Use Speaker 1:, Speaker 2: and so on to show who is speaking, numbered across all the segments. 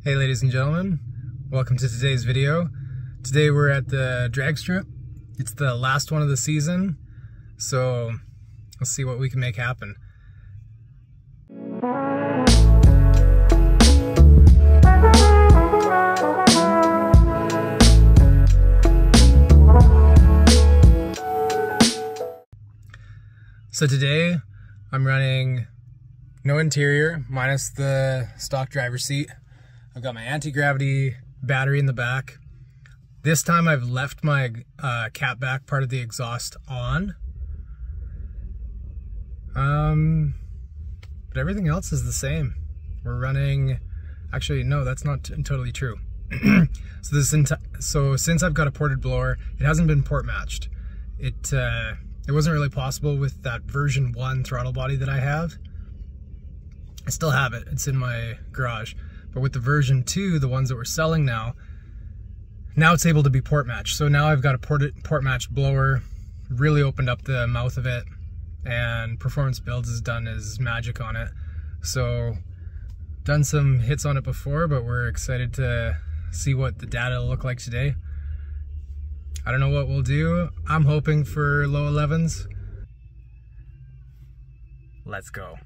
Speaker 1: Hey ladies and gentlemen, welcome to today's video. Today we're at the drag strip. It's the last one of the season, so let's see what we can make happen. So today I'm running no interior, minus the stock driver's seat. I've got my anti-gravity battery in the back. This time I've left my cat back part of the exhaust on. But everything else is the same. We're running, actually no, that's not totally true. So since I've got a ported blower, it hasn't been port matched. It wasn't really possible with that version 1 throttle body that I have. I still have it, it's in my garage. But with the version 2, the ones that we're selling now it's able to be port matched. So now I've got a port matched blower, really opened up the mouth of it, and PerformanceBuilds has done his magic on it. So done some hits on it before, but we're excited to see what the data will look like today. I don't know what we'll do. I'm hoping for low 11s. Let's go.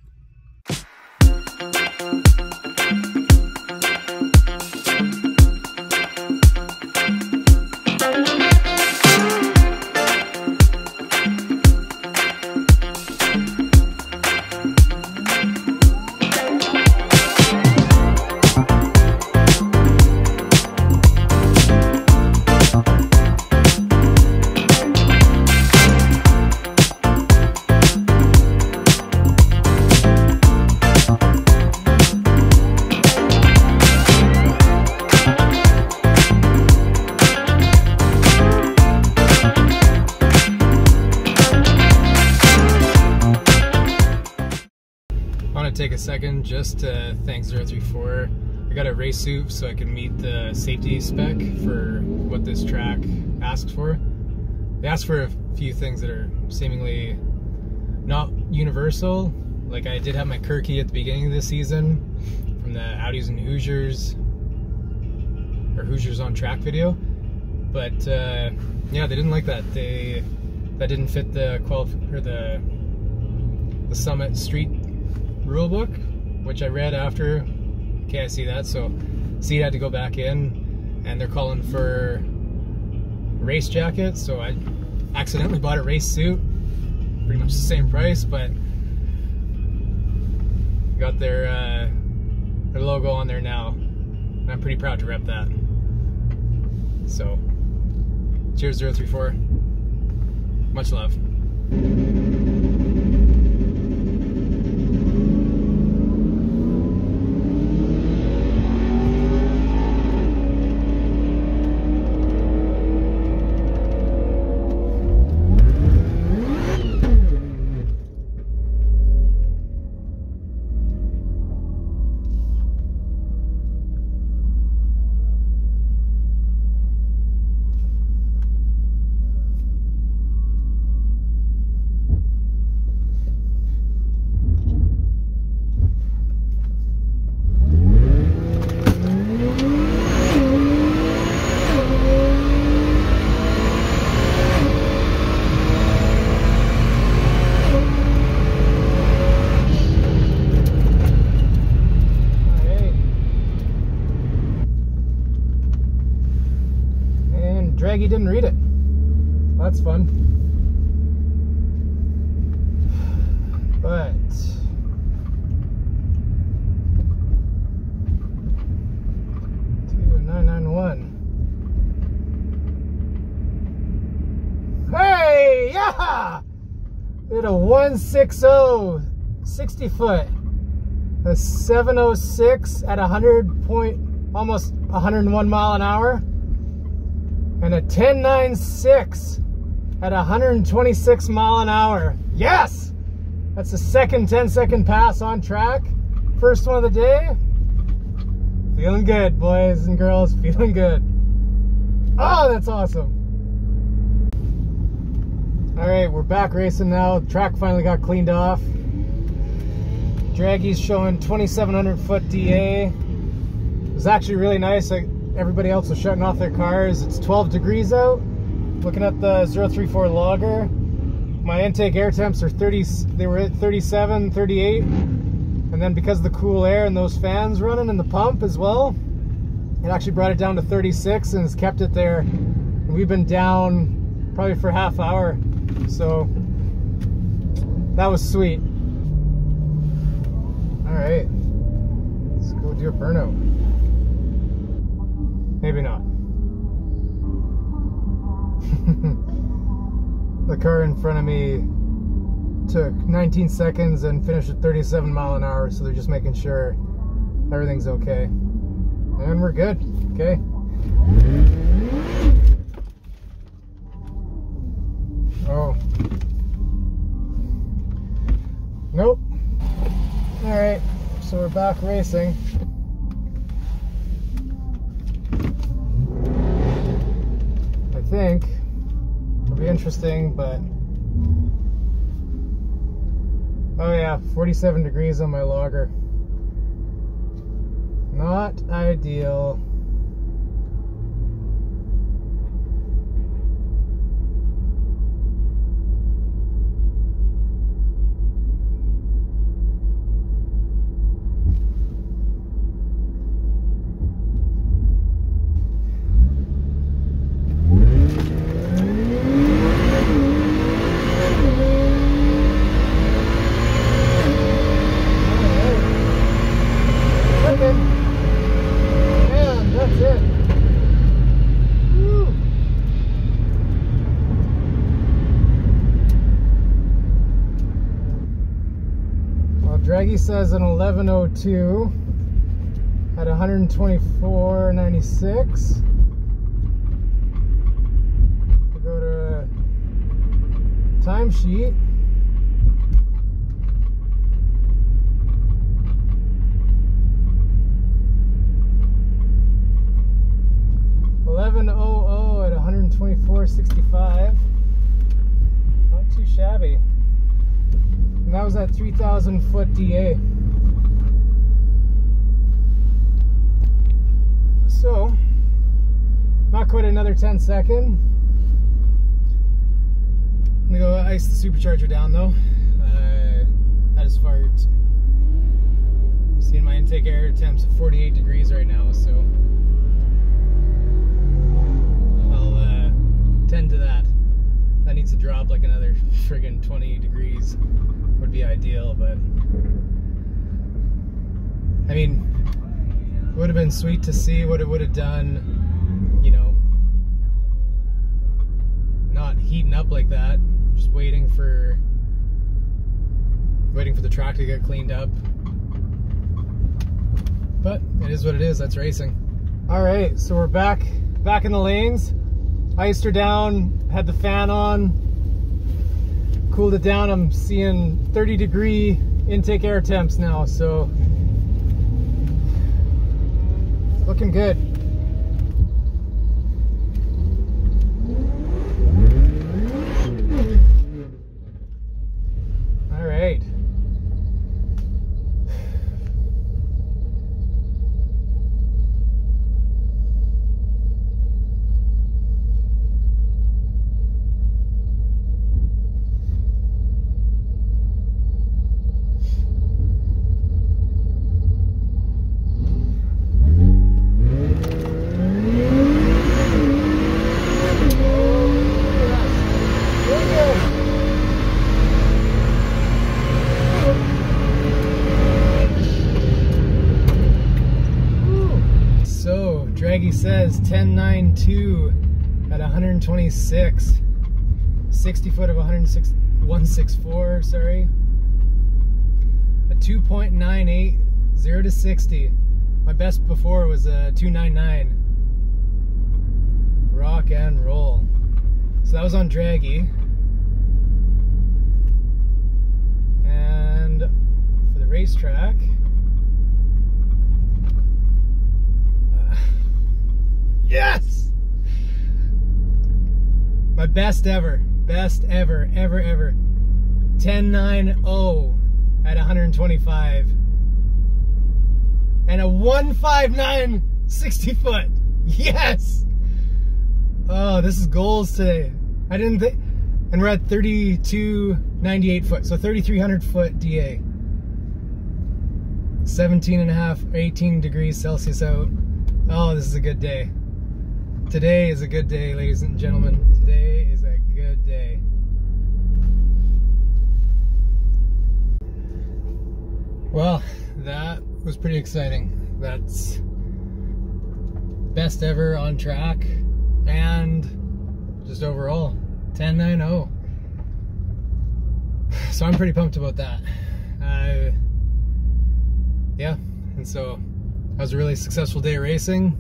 Speaker 1: Take a second just to thank 034. I got a race suit so I can meet the safety spec for what this track asks for. They ask for a few things that are seemingly not universal. Like I did have my Kirky at the beginning of the season from the Audis and Hoosiers, or Hoosiers on track video, but yeah, they didn't like that. That didn't fit the the Summit Street rulebook, which I read after. Okay, I see that. So seat had to go back in, and they're calling for race jacket. So I accidentally bought a race suit, pretty much the same price, but got their logo on there now. And I'm pretty proud to rep that. So cheers 034. Much love. Draggy didn't read it. That's fun. But 2991. Hey, yeah! Did a 160 60 foot, a 706 at almost 101 mile an hour. And a 1096 at 126 mile an hour. Yes! That's the second 10-second pass on track. First one of the day. Feeling good, boys and girls. Feeling good. Oh, that's awesome. All right, we're back racing now. The track finally got cleaned off. Draggy's showing 2,700 foot DA. was actually really nice. Everybody else was shutting off their cars. It's 12 degrees out. Looking at the 034 logger, my intake air temps are 30, they were at 37, 38. And then because of the cool air and those fans running and the pump as well, it actually brought it down to 36 and has kept it there. And we've been down probably for half hour. So that was sweet. All right, let's go do a burnout. Maybe not. The car in front of me took 19 seconds and finished at 37 miles an hour, so they're just making sure everything's okay. And we're good. Okay. Oh. Nope. Alright, so we're back racing. I think it'll be interesting, but oh yeah, 47 degrees on my logger. Not ideal. Draggy says an 11:02 at 124.96. We go to timesheet. $11.00 at 124.65. Not too shabby. And that was at 3,000 foot DA. So, not quite another 10 second. I'm gonna go ice the supercharger down though. That is far. Seeing my intake air temps at 48 degrees right now, so I'll tend to that. That needs to drop like another friggin' 20 degrees. Would be ideal, but I mean, it would have been sweet to see what it would have done, you know, not heating up like that, just waiting for the track to get cleaned up. But it is what it is. That's racing. All right, so we're back in the lanes. Iced her down, had the fan on, cooled it down. I'm seeing 30 degree intake air temps now, so it's looking good. All right. Draggy says 10.92 at 126, 60 foot of 164, sorry. A 2.98, 0 to 60. My best before was a 2.99. Rock and roll. So that was on Draggy. And for the racetrack, yes! My best ever, ever. 10.90 at 125. And a 1.59 60 foot. Yes. Oh, this is goals today. I didn't think, and we're at 3298 foot, so 3,300 foot DA. 17.5, 18 degrees Celsius out. Oh, this is a good day. Today is a good day, ladies and gentlemen. Today is a good day. Well, that was pretty exciting. That's best ever on track, and just overall 10.90. So I'm pretty pumped about that. Yeah, and so that was a really successful day of racing.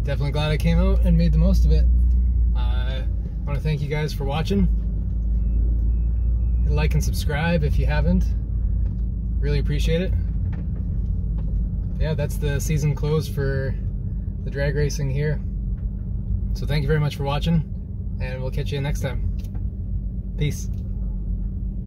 Speaker 1: Definitely glad I came out and made the most of it. I want to thank you guys for watching. Like and subscribe if you haven't. Really appreciate it. Yeah, that's the season close for the drag racing here. So thank you very much for watching, and we'll catch you next time. Peace.